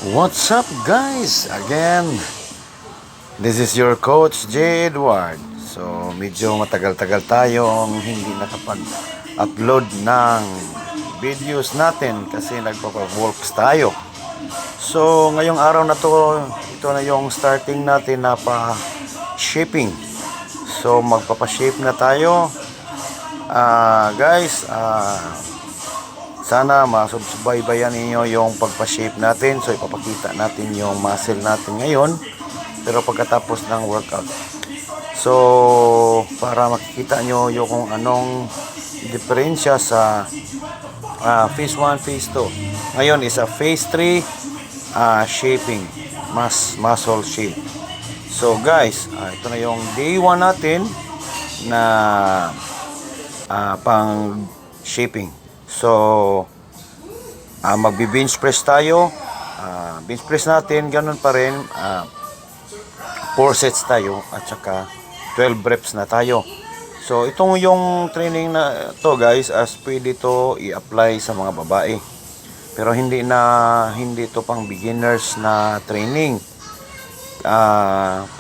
What's up, guys? Again, this is your coach J. Edward. So, medyo matagal-tagal tayong hindi nakapag-upload ng videos natin kasi nagpapa-works tayo. So, ngayong araw na to, ito na yung starting natin na pa-shaping. So, magpapa-shape na tayo. Guys, sana masubaybayan ninyo yung pagpa-shape natin. So ipapakita natin yung muscle natin ngayon, pero pagkatapos ng workout. So para makikita nyo yung kung anong diferensya sa phase 1, phase 2. Ngayon is a phase 3 shaping, muscle shape. So guys, ito na yung day 1 natin na pang shaping. So, magbi-bench press tayo. Bench press natin, ganun pa rin. 4 sets tayo at saka 12 reps na tayo. So, itong yung training na to guys, as pwede to i-apply sa mga babae. Pero hindi to pang beginners na training.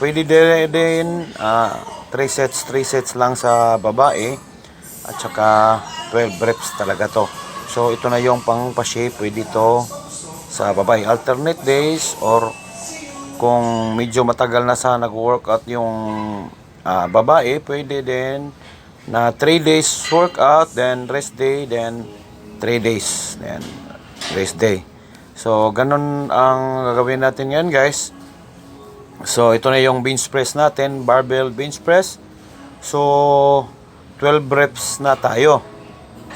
Pwede din 3 sets lang sa babae at saka 12 reps talaga to. So ito na yung pang pa-shape, pwede to sa babae alternate days, or kung medyo matagal na sa nag-workout yung babae, pwede din na 3 days workout, then rest day, then 3 days, then rest day. So ganun ang gagawin natin ngayon guys. So ito na yung bench press natin, barbell bench press. So 12 reps na tayo.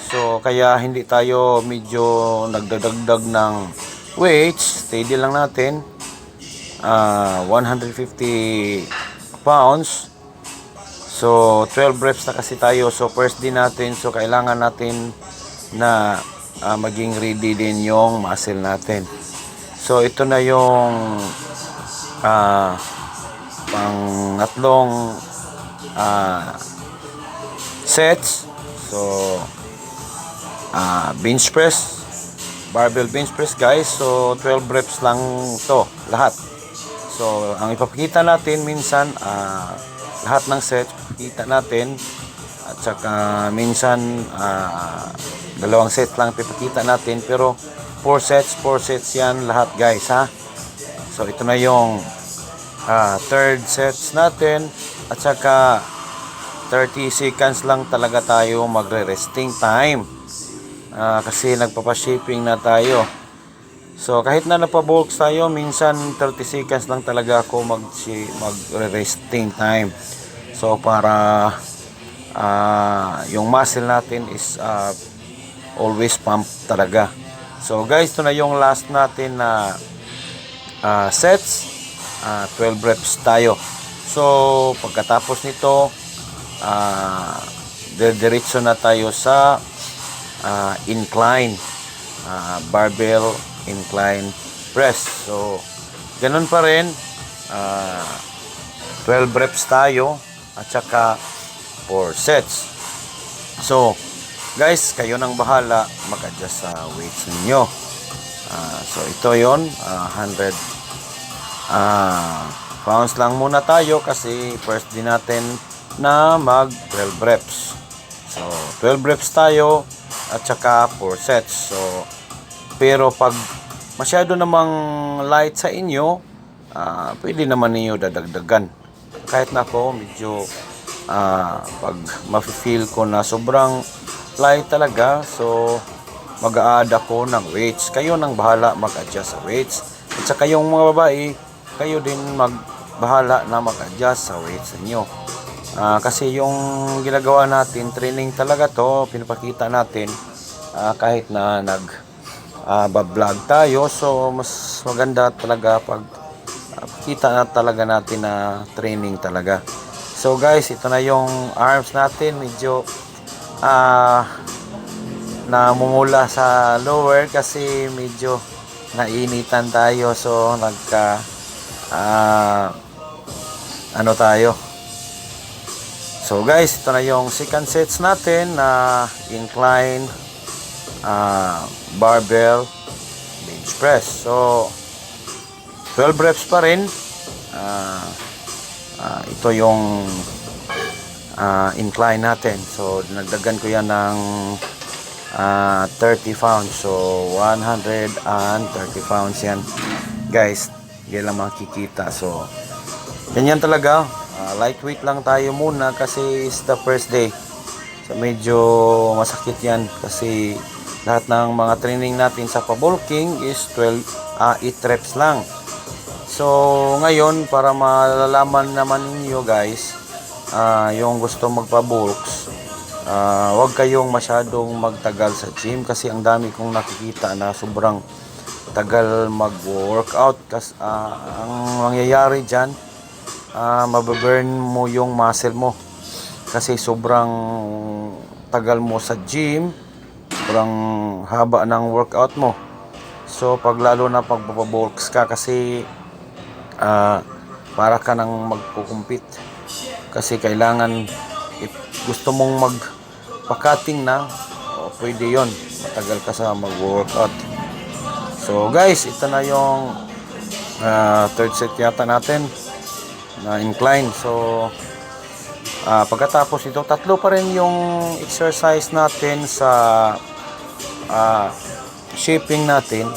So kaya hindi tayo medyo nagdadagdag ng weights, steady lang natin. 150 pounds. So 12 reps na kasi tayo. So first day natin, so kailangan natin na maging ready din yung muscle natin. So ito na yung pangatlong sets. So bench press, barbell bench press guys. So 12 reps lang to lahat. So ang ipapakita natin minsan lahat ng sets ipapakita natin, at saka minsan 2 set lang ipapakita natin, pero 4 sets yan lahat guys ha. So ito na yung third sets natin, at saka 30 seconds lang talaga tayo magre-resting time. Kasi nagpapa-shaping na tayo. So kahit na nagpa-bulks tayo, minsan 30 seconds lang talaga ako magre-resting time. So para yung muscle natin is always pump talaga. So guys, ito na yung last natin na sets. 12 reps tayo. So pagkatapos nito, diretso na tayo sa incline, barbell incline press. So ganun pa rin, 12 reps tayo at saka 4 sets. So guys, kayo nang bahala mag-adjust sa weights ninyo. So ito yon, 100 pounds lang muna tayo kasi first din natin na mag 12 reps. So 12 reps tayo at saka 4 sets. So pero pag masyado namang light sa inyo, pwede naman niyo dadagdagan. Kahit na ako medyo pag ma-feel ko na sobrang light talaga, so mag-a-add ako ng weights. Kayo nang bahala mag-adjust sa weights. At saka yung mga babae, kayo din bahala na mag-adjust sa weights niyo. Kasi yung ginagawa natin, training talaga to, pinapakita natin kahit na nag-vlog tayo. So mas maganda talaga pag kita na talaga natin na training talaga. So guys, ito na yung arms natin. Medyo namumula sa lower kasi medyo nainitan tayo. So tayo. So guys, ito na yung second sets natin na incline barbell bench press. So 12 reps pa rin. Ito yung incline natin. So nagdagan ko yan ng 30 pounds. So 130 pounds yan guys. Yan lang makikita. So ganyan talaga. Lightweight lang tayo muna kasi it's the first day. So medyo masakit yan kasi lahat ng mga training natin sa pa-bulking is 8 reps lang. So ngayon, para malalaman naman ninyo guys, yung gusto magpa-bulks, huwag kayong masyadong magtagal sa gym kasi ang dami kong nakikita na sobrang tagal mag-workout kasi ang mangyayari dyan, mababurn mo yung muscle mo kasi sobrang tagal mo sa gym, sobrang haba ng workout mo. So pag lalo na pagpapabulks ka kasi para ka nang magkukumpit kasi kailangan if gusto mong magpakating na, pwede yon, matagal ka sa mag-workout. So guys, ito na yung third set yata natin na incline. So pagkatapos ito, tatlo pa rin yung exercise natin sa shaping natin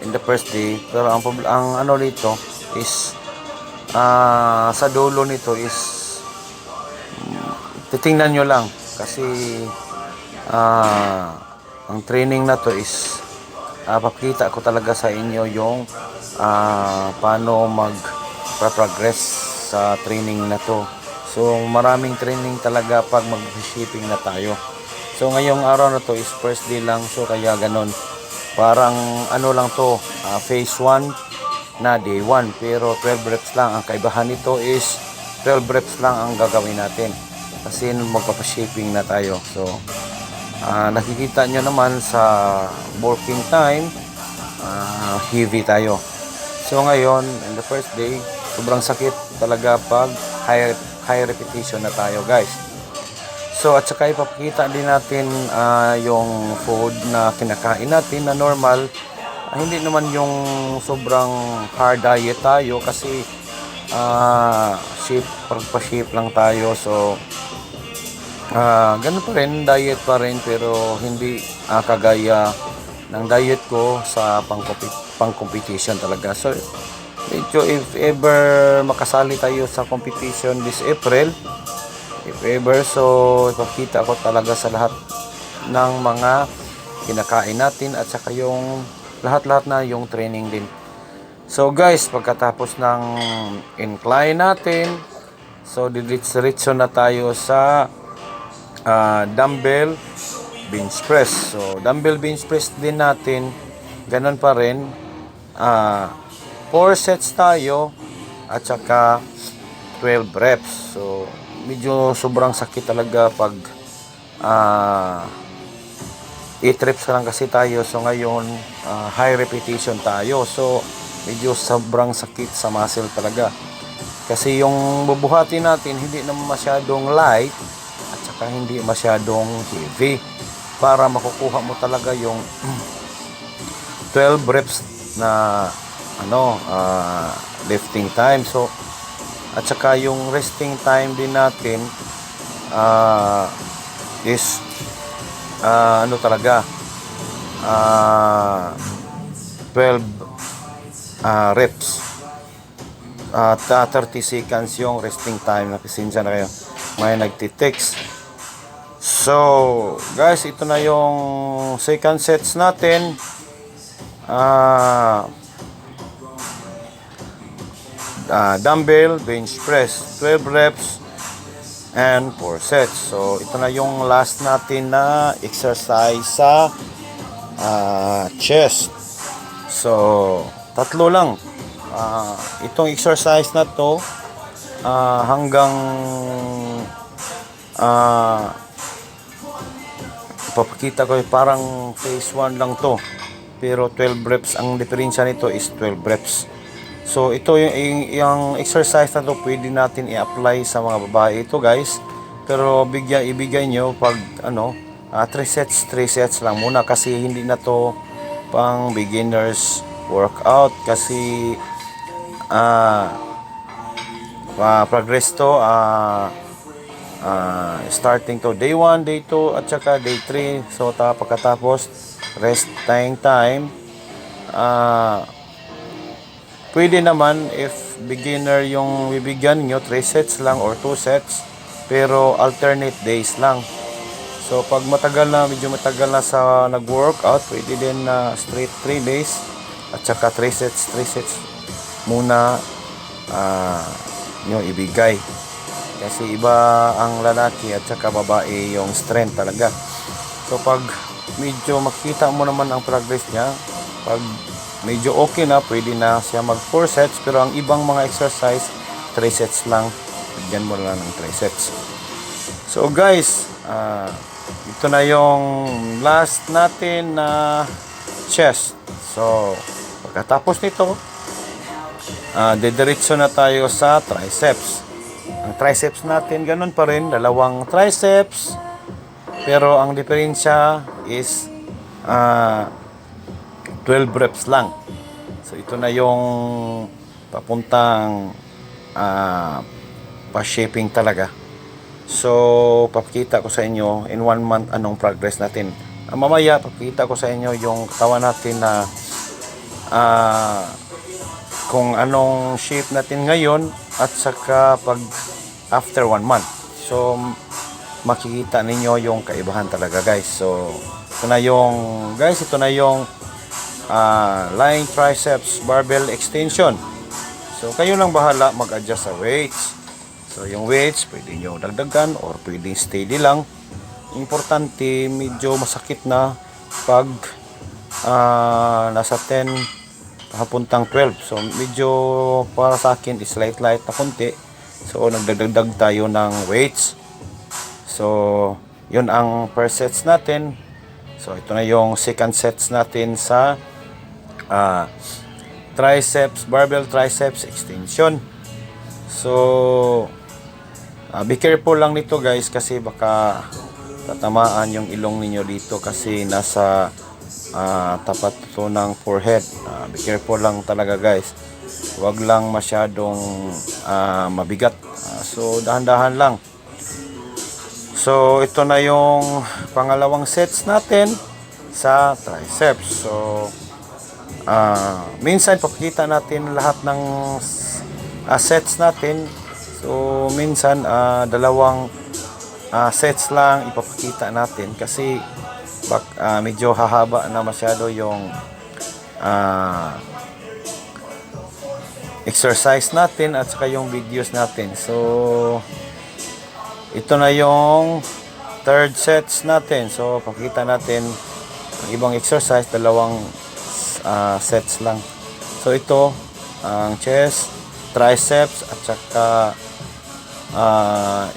in the first day. Pero ang ano dito is sa dulo nito is titingnan nyo lang kasi ang training na to is papakita ko talaga sa inyo yung paano mag-progress sa training na to. So maraming training talaga pag mag-shaping na tayo. So ngayong araw na to is first day lang, so kaya ganon. Parang ano lang to, phase 1 na day 1, pero 12 reps lang. Ang kaibahan nito is 12 reps lang ang gagawin natin kasi magpapashaping na tayo. So nakikita nyo naman sa bulking time, heavy tayo. So ngayon, in the first day, sobrang sakit talaga pag high repetition na tayo guys. So at saka ipapakita din natin yung food na kinakain natin na normal. Hindi naman yung sobrang hard diet tayo kasi pagpa-shape lang tayo. So ganun pa rin, diet pa rin, pero hindi kagaya ng diet ko sa pang-competition talaga. So medyo if ever makasali tayo sa competition this April, if ever, so ipakita ko talaga sa lahat ng mga kinakain natin at saka yung lahat-lahat na yung training din. So guys, pagkatapos ng incline natin, so diretso na tayo sa dumbbell bench press. So dumbbell bench press din natin, ganun pa rin, 4 sets tayo at saka 12 reps. So medyo sobrang sakit talaga pag 8 reps lang kasi tayo. So ngayon high repetition tayo, so medyo sobrang sakit sa muscle talaga kasi yung bubuhatin natin hindi naman masyadong light at saka hindi masyadong heavy para makukuha mo talaga yung 12 reps na lifting time. So at saka yung resting time din natin is talaga 12 reps at 30 seconds yung resting time. Nakisinsa na kayo may nagtitext. So guys, ito na yung second sets natin. Dumbbell bench press 12 reps and 4 sets. So ito na yung last natin na exercise sa chest. So tatlo lang itong exercise na to, hanggang ipapakita ko parang phase 1 lang to, pero 12 reps ang diferensya nito is 12 reps. So ito yung exercise na to pwede natin i-apply sa mga babae ito guys, pero ibigay nyo pag 3 sets lang muna kasi hindi na to pang beginners workout kasi progress to, starting to day 1, day 2, at saka day 3. So pagkatapos rest time, pwede naman if beginner yung bibigyan nyo, 3 sets lang or 2 sets, pero alternate days lang. So pag medyo matagal na sa nag-workout, pwede din na straight 3 days at saka 3 sets muna nyo ibigay. Kasi iba ang lalaki at saka babae yung strength talaga. So pag medyo makita mo naman ang progress niya, pag medyo okay na, pwede na siya mag 4 sets, pero ang ibang mga exercise 3 sets lang. Bigyan mo lang ng 3 sets. So guys, ito na yung last natin na chest. So pagkatapos nito, didiretso na tayo sa triceps. Ang triceps natin, ganun pa rin, 2 triceps, pero ang diferensya is 12 reps lang. So ito na yung papuntang pa-shaping talaga. So papakita ko sa inyo in 1 month anong progress natin. Mamaya papakita ko sa inyo yung katawan natin na kung anong shape natin ngayon at saka pag after 1 month. So makikita ninyo yung kaibahan talaga guys. So ito na yung lying triceps barbell extension. So kayo lang bahala mag-adjust sa weights. So yung weights pwede nyo dagdagan or pwede steady lang. Importante medyo masakit na pag nasa 10 papuntang 12. So medyo para sa akin is light na konti. So nagdagdag tayo ng weights. So yun ang first sets natin. So ito na yung second sets natin sa barbell triceps extension. So be careful lang nito guys, kasi baka tatamaan yung ilong ninyo dito kasi nasa tapat to ng forehead. Be careful lang talaga guys, huwag lang masyadong mabigat. So dahan-dahan lang. So ito na yung pangalawang sets natin sa triceps. So minsan papakita natin lahat ng sets natin. So minsan 2 sets lang ipapakita natin kasi medyo hahaba na masyado yung exercise natin at saka yung videos natin. So ito na yung third sets natin. So pakita natin ang ibang exercise, 2 sets lang. So ito ang chest, triceps at saka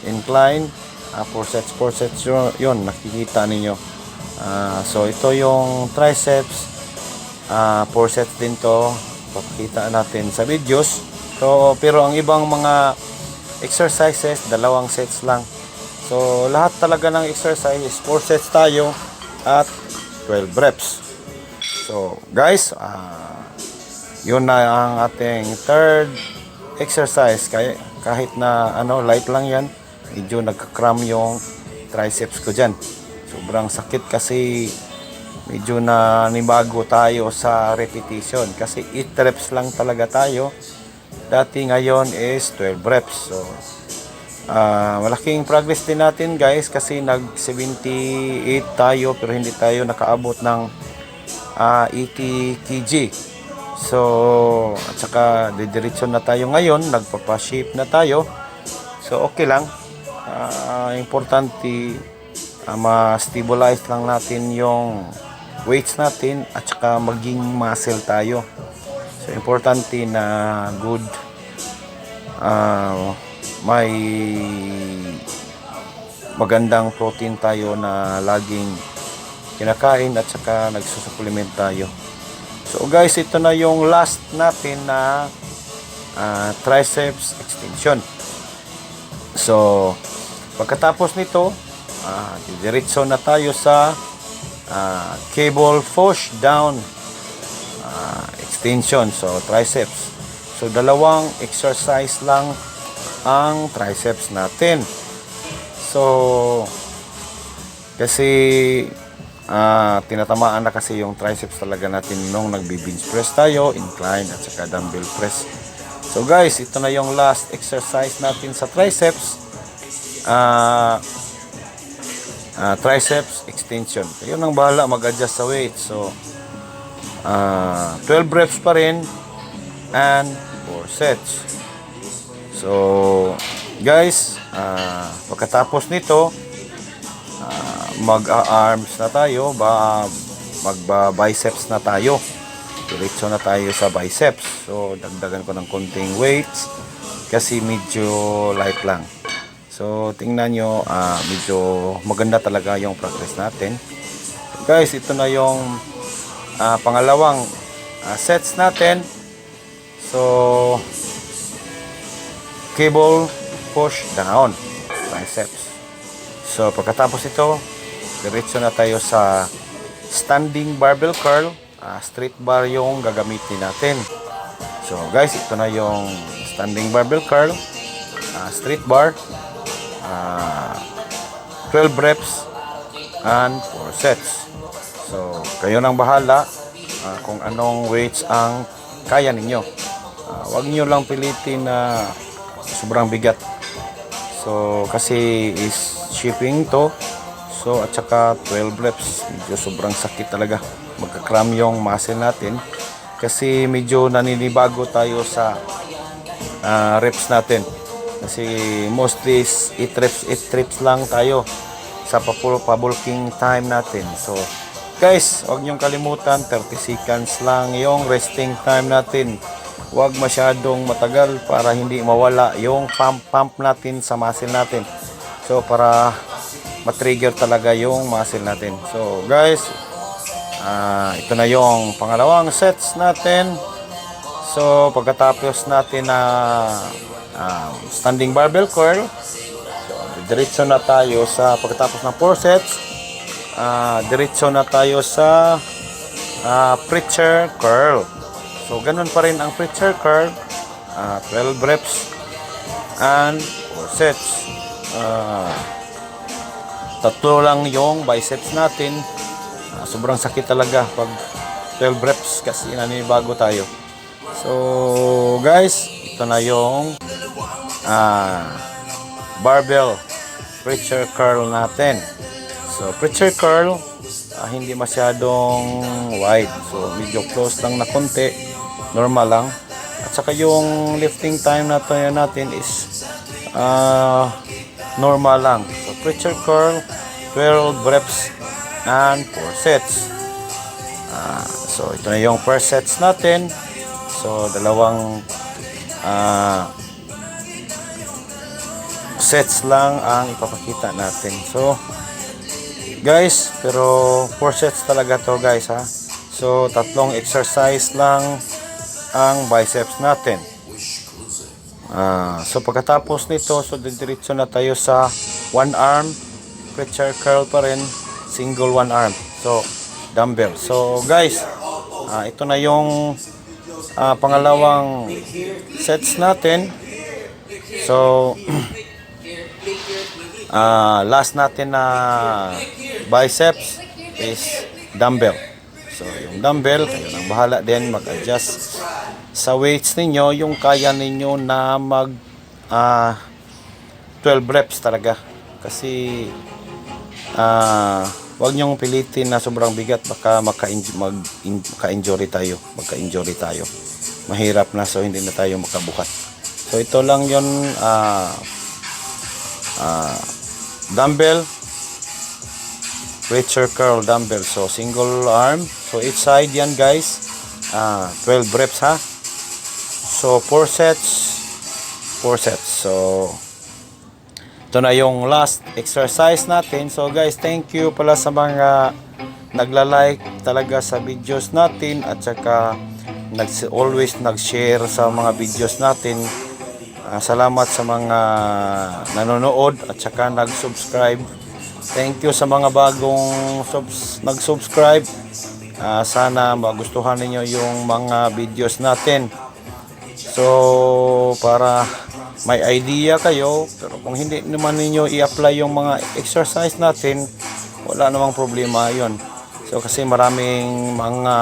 incline, 4 sets yun nakikita ninyo. So ito yung triceps, 4 sets din to, papakita natin sa videos. So pero ang ibang mga exercises 2 sets lang. So lahat talaga ng exercise is 4 sets tayo at 12 reps. So guys, yun na ang ating third exercise. Kahit na light lang yan, medyo nagka-cram yung triceps ko dyan. Sobrang sakit kasi medyo na nibago tayo sa repetition kasi 8 reps lang talaga tayo. Dati ngayon is 12 reps. So malaking progress din natin guys kasi nag 78 tayo pero hindi tayo nakaabot ng 80 kg. So at saka didiretso na tayo ngayon, nagpapa-shape na tayo. So okay lang. Importante ma-stabilize lang natin yung weights natin at saka maging muscle tayo. So importante na good may magandang protein tayo na laging kinakain at saka nagsusupplement tayo. So guys, ito na yung last natin na triceps extension. So pagkatapos nito, diretso na tayo sa cable push down extension. So triceps. So dalawang exercise lang ang triceps natin. So kasi tinatamaan na kasi yung triceps talaga natin nung nagbi-bench press tayo, incline at saka dumbbell press. So guys, ito na yung last exercise natin sa triceps. Triceps extension. Kayo nang bahala mag-adjust sa weight. So 12 reps pa rin and 4 sets. So guys, pagkatapos nito mag-arms na tayo, magba-biceps na tayo. Diretso na tayo sa biceps. So dagdagan ko ng konting weights kasi medyo light lang. So tingnan nyo, medyo maganda talaga yung progress natin. So, guys, ito na yung pangalawang sets natin. So cable push down biceps. So pagkatapos ito, diretso na tayo sa standing barbell curl. Straight bar yung gagamitin natin. So guys, ito na yung standing barbell curl, straight bar, 12 reps and 4 sets. So kayo nang bahala kung anong weights ang kaya ninyo. Huwag nyo lang pilitin na sobrang bigat. So kasi is shipping to. So at saka 12 reps, medyo sobrang sakit talaga. Magka-cram yung muscle natin kasi medyo naninibago tayo sa reps natin. Kasi mostly 8 reps lang tayo sa pa-bulking time natin. So guys, huwag niyong kalimutan, 30 seconds lang yung resting time natin. Huwag masyadong matagal para hindi mawala yung pump natin sa muscle natin. So para matrigger talaga yung muscle natin. So guys, ito na yung pangalawang sets natin. So pagkatapos natin na standing barbell curl, so diretso na tayo sa pagkatapos ng 4 sets, diretso na tayo sa preacher curl. So ganun pa rin ang preacher curl, 12 reps and 4 sets. Tatlo lang yung biceps natin. Sobrang sakit talaga pag 12 reps kasi naninibago tayo. So guys, ito na yung barbell preacher curl natin. So preacher curl, hindi masyadong wide. So medyo close lang na konti. Normal lang. At saka yung lifting time natin is normal lang. So preacher curl, 12 reps and 4 sets. So ito na yung first sets natin. So dalawang sets lang ang ipapakita natin. So guys, pero 4 sets talaga to guys, ha. So tatlong exercise lang ang biceps natin. So pagkatapos nito, so diretso na tayo sa one arm preacher curl pa rin, single one arm. So dumbbell. So guys, ito na yung pangalawang sets natin. So last natin na biceps is dumbbell. So yung dumbbell, kayo nang bahala din mag-adjust sa weights ninyo, yung kaya ninyo na mag 12 reps talaga. Kasi wag nyong pilitin na sobrang bigat, baka magka-injury tayo. Mahirap na, so hindi na tayo makabuhat. So ito lang yon, dumbbell preacher curl dumbbell. So single arm, so each side yan guys, 12 reps ha. So 4 sets. So ito na yung last exercise natin. So guys, thank you pala sa mga nagla-like talaga sa videos natin at saka always nag-share sa mga videos natin. Salamat sa mga nanonood at saka nag-subscribe. Thank you sa mga bagong nag-subscribe. Sana magustuhan ninyo yung mga videos natin. So, para may idea kayo, pero kung hindi naman ninyo i-apply yung mga exercise natin, wala namang problema yon. So, kasi maraming mga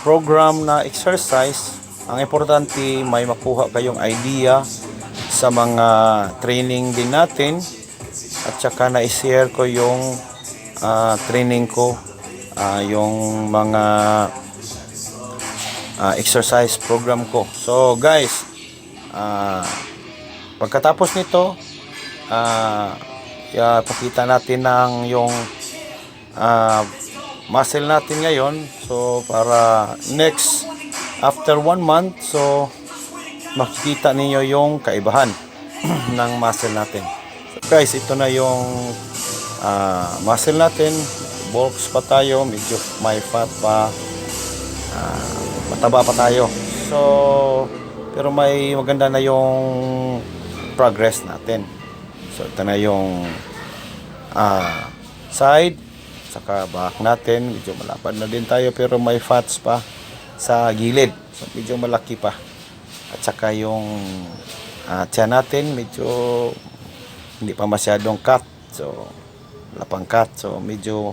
program na exercise. Ang importante, may makuha kayong idea sa mga training din natin, at saka na-share ko yung training ko, yung mga exercise program ko. So guys, pagkatapos nito, pakita natin ng yung muscle natin ngayon. So para next after 1 month, so makikita ninyo yung kaibahan ng muscle natin. So guys, ito na yung muscle natin. Bulks pa tayo, medyo may fat pa, mataba pa tayo. So pero may maganda na yung progress natin. So ito na yung side, saka back natin, medyo malapad na din tayo, pero may fats pa sa gilid, so medyo malaki pa. At saka yung tiyan natin, medyo hindi pa masyadong cut, so wala pang cut, so medyo